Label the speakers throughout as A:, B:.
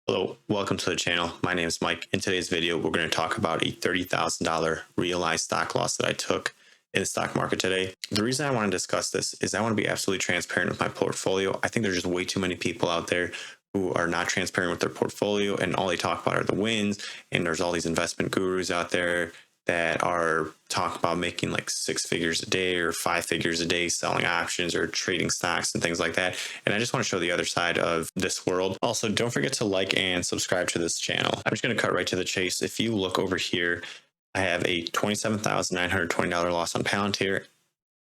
A: Hello, welcome to the channel. My name is Mike. In today's video, we're going to talk about a $30,000 realized stock loss that I took in the stock market today. The reason I want to discuss this is I want to be absolutely transparent with my portfolio. I think there's just way too many people out there who are not transparent with their portfolio, and all they talk about are the wins. And there's all these investment gurus out there that are talking about making like 6 figures a day or 5 figures a day selling options or trading stocks and things like that. And I just want to show the other side of this world. Also, don't forget to like and subscribe to this channel. I'm just going to cut right to the chase. If you look over here, I have a $27,920 loss on Palantir,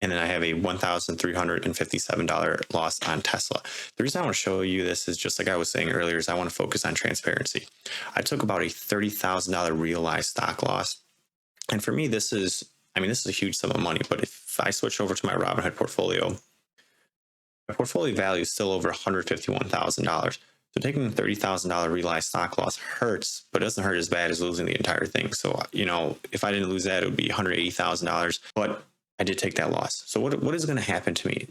A: and then I have a $1,357 loss on Tesla. The reason I want to show you this is just like I was saying earlier, is I want to focus on transparency. I took about a $30,000 realized stock loss. And for me, this is a huge sum of money, but if I switch over to my Robinhood portfolio, my portfolio value is still over $151,000. So taking a $30,000 realized stock loss hurts, but it doesn't hurt as bad as losing the entire thing. So, if I didn't lose that, it would be $180,000, but I did take that loss. So what is going to happen to me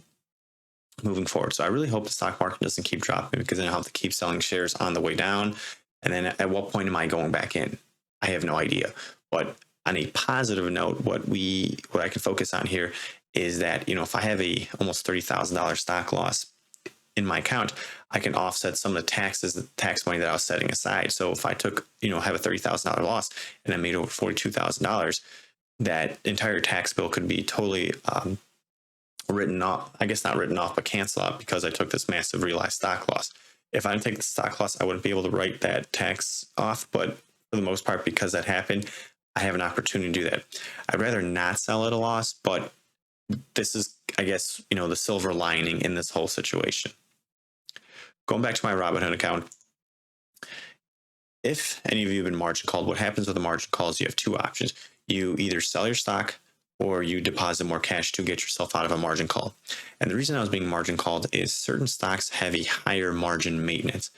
A: moving forward? So I really hope the stock market doesn't keep dropping, because then I'll have to keep selling shares on the way down. And then at what point am I going back in? I have no idea. But on a positive note, what I can focus on here is that, if I have a almost $30,000 stock loss in my account, I can offset some of the tax money that I was setting aside. So if I took, have a $30,000 loss and I made over $42,000, that entire tax bill could be totally written off. I guess not written off, but canceled out, because I took this massive realized stock loss. If I didn't take the stock loss, I wouldn't be able to write that tax off. But for the most part, because that happened, I have an opportunity to do that. I'd rather not sell at a loss, but this is, I guess, the silver lining in this whole situation. Going back to my Robinhood account, if any of you have been margin called, what happens with the margin calls, you have two options. You either sell your stock or you deposit more cash to get yourself out of a margin call. And the reason I was being margin called is certain stocks have a higher margin maintenance.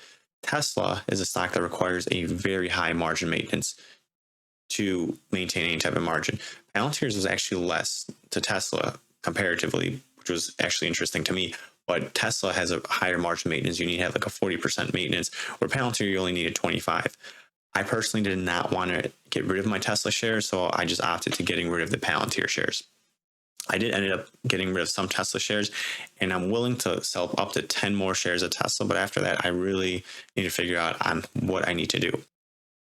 A: Tesla is a stock that requires a very high margin maintenance to maintain any type of margin. Palantir's was actually less to Tesla comparatively, which was actually interesting to me. But Tesla has a higher margin maintenance. You need to have like a 40% maintenance, where Palantir you only needed 25. I personally did not want to get rid of my Tesla shares, so I just opted to getting rid of the Palantir shares. I did end up getting rid of some Tesla shares, and I'm willing to sell up to 10 more shares of Tesla. But after that, I really need to figure out on what I need to do.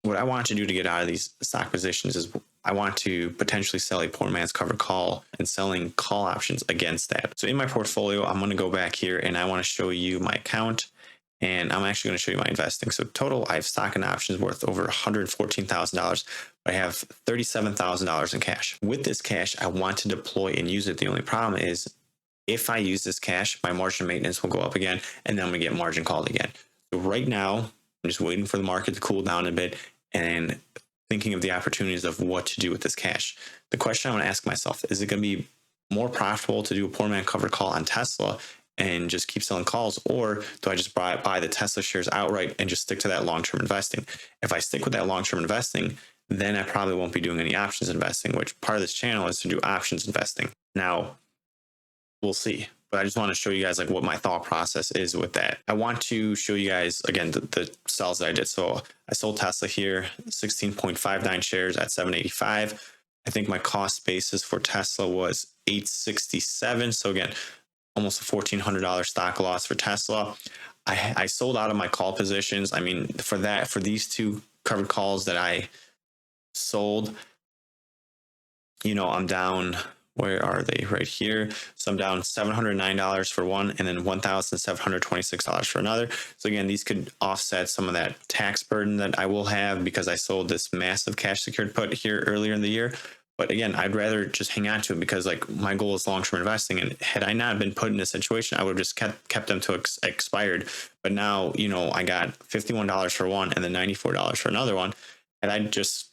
A: What I want to do to get out of these stock positions is I want to potentially sell a poor man's covered call and selling call options against that. So in my portfolio, I'm going to go back here and I want to show you my account, and I'm actually going to show you my investing. So total, I have stock and options worth over $114,000. I have $37,000 in cash. With this cash, I want to deploy and use it. The only problem is if I use this cash, my margin maintenance will go up again, and then I'm going to get margin called again. So right now, I'm just waiting for the market to cool down a bit and thinking of the opportunities of what to do with this cash. The question I want to ask myself, is it going to be more profitable to do a poor man covered call on Tesla and just keep selling calls, or do I just buy the Tesla shares outright and just stick to that long-term investing? If I stick with that long-term investing, then I probably won't be doing any options investing, which part of this channel is to do options investing. Now, we'll see. But I just want to show you guys like what my thought process is with that. I want to show you guys again the sells that I did. So I sold Tesla here, 16.59 shares at $7.85. I think my cost basis for Tesla was $867. So again, almost a $1,400 stock loss for Tesla. I sold out of my call positions. I mean, for these two covered calls that I sold, I'm down. Where are they? Right here. So I'm down $709 for one, and then $1,726 for another. So again, these could offset some of that tax burden that I will have because I sold this massive cash secured put here earlier in the year. But again, I'd rather just hang on to it because like my goal is long-term investing. And had I not been put in this situation, I would have just kept them to expired. But now, I got $51 for one and then $94 for another one. Had I just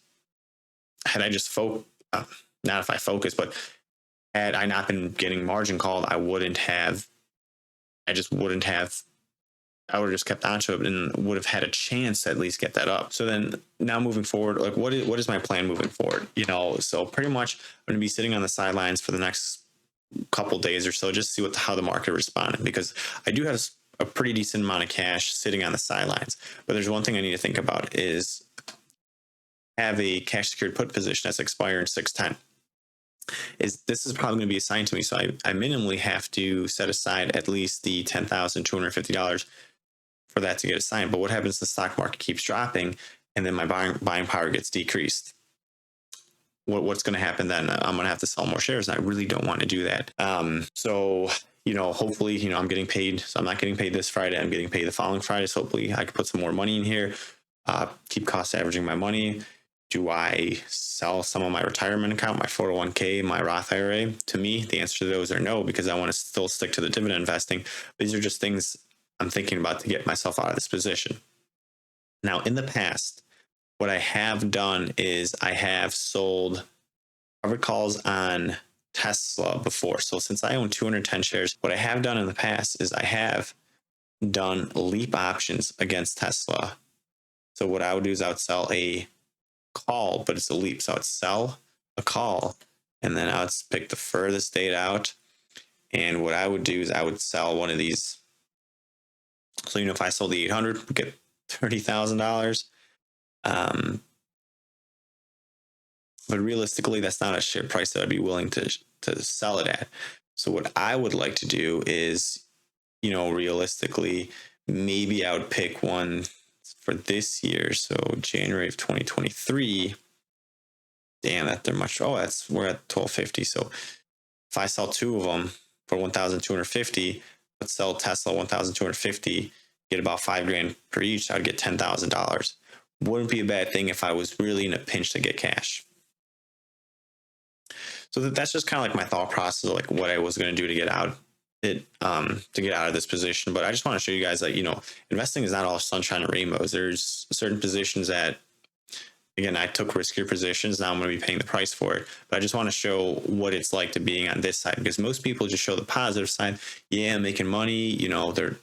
A: not if I focus, but had I not been getting margin called, I would have just kept onto it and would have had a chance to at least get that up. So then now moving forward, like what is my plan moving forward? So pretty much I'm going to be sitting on the sidelines for the next couple days or so, just see how the market responded, because I do have a pretty decent amount of cash sitting on the sidelines. But there's one thing I need to think about is have a cash secured put position that's expiring 610. This is probably going to be assigned to me, so I minimally have to set aside at least the $10,250 for that to get assigned. But what happens if the stock market keeps dropping and then my buying power gets decreased? What's going to happen then? I'm going to have to sell more shares, and I really don't want to do that. So hopefully, I'm getting paid. So I'm not getting paid this Friday. I'm getting paid the following Friday. So hopefully I can put some more money in here, keep cost averaging my money. Do I sell some of my retirement account, my 401k, my Roth IRA? To me, the answer to those are no, because I want to still stick to the dividend investing. These are just things I'm thinking about to get myself out of this position. Now, in the past, what I have done is I have sold covered calls on Tesla before. So since I own 210 shares, what I have done in the past is I have done leap options against Tesla. So what I would do is I would sell a call, but it's a leap. So I would sell a call, and then I would pick the furthest date out. And what I would do is I would sell one of these. So, if I sold the 800, we get $30,000. But realistically, that's not a share price that I'd be willing to sell it at. So what I would like to do is, realistically, maybe I would pick one for this year. So January of 2023. Damn, that they're much. Oh, we're at 1250. So if I sell two of them for 1,250, let's sell Tesla 1,250, get about $5,000 per each. I'd get $10,000. Wouldn't be a bad thing if I was really in a pinch to get cash. So that's just kind of like my thought process, like what I was going to do to get out of this position. But I just want to show you guys that, investing is not all sunshine and rainbows. There's certain positions that, again, I took riskier positions. Now I'm going to be paying the price for it. But I just want to show what it's like to being on this side, because most people just show the positive side. Yeah, I'm making money. They're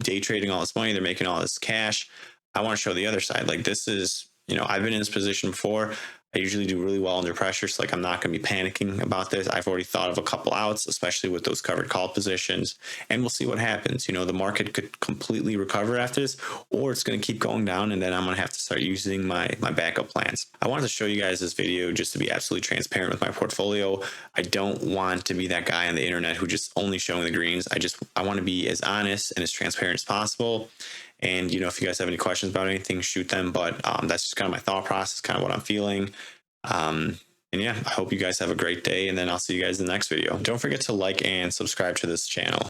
A: day trading all this money. They're making all this cash. I want to show the other side. Like, this is, I've been in this position before. I usually do really well under pressure. So I'm not going to be panicking about this. I've already thought of a couple outs, especially with those covered call positions, and we'll see what happens. The market could completely recover after this, or it's going to keep going down, and then I'm going to have to start using my backup plans. I wanted to show you guys this video just to be absolutely transparent with my portfolio. I don't want to be that guy on the internet who just only showing the greens. I want to be as honest and as transparent as possible. And, if you guys have any questions about anything, shoot them. But that's just kind of my thought process, kind of what I'm feeling. And yeah, I hope you guys have a great day, and then I'll see you guys in the next video. Don't forget to like and subscribe to this channel.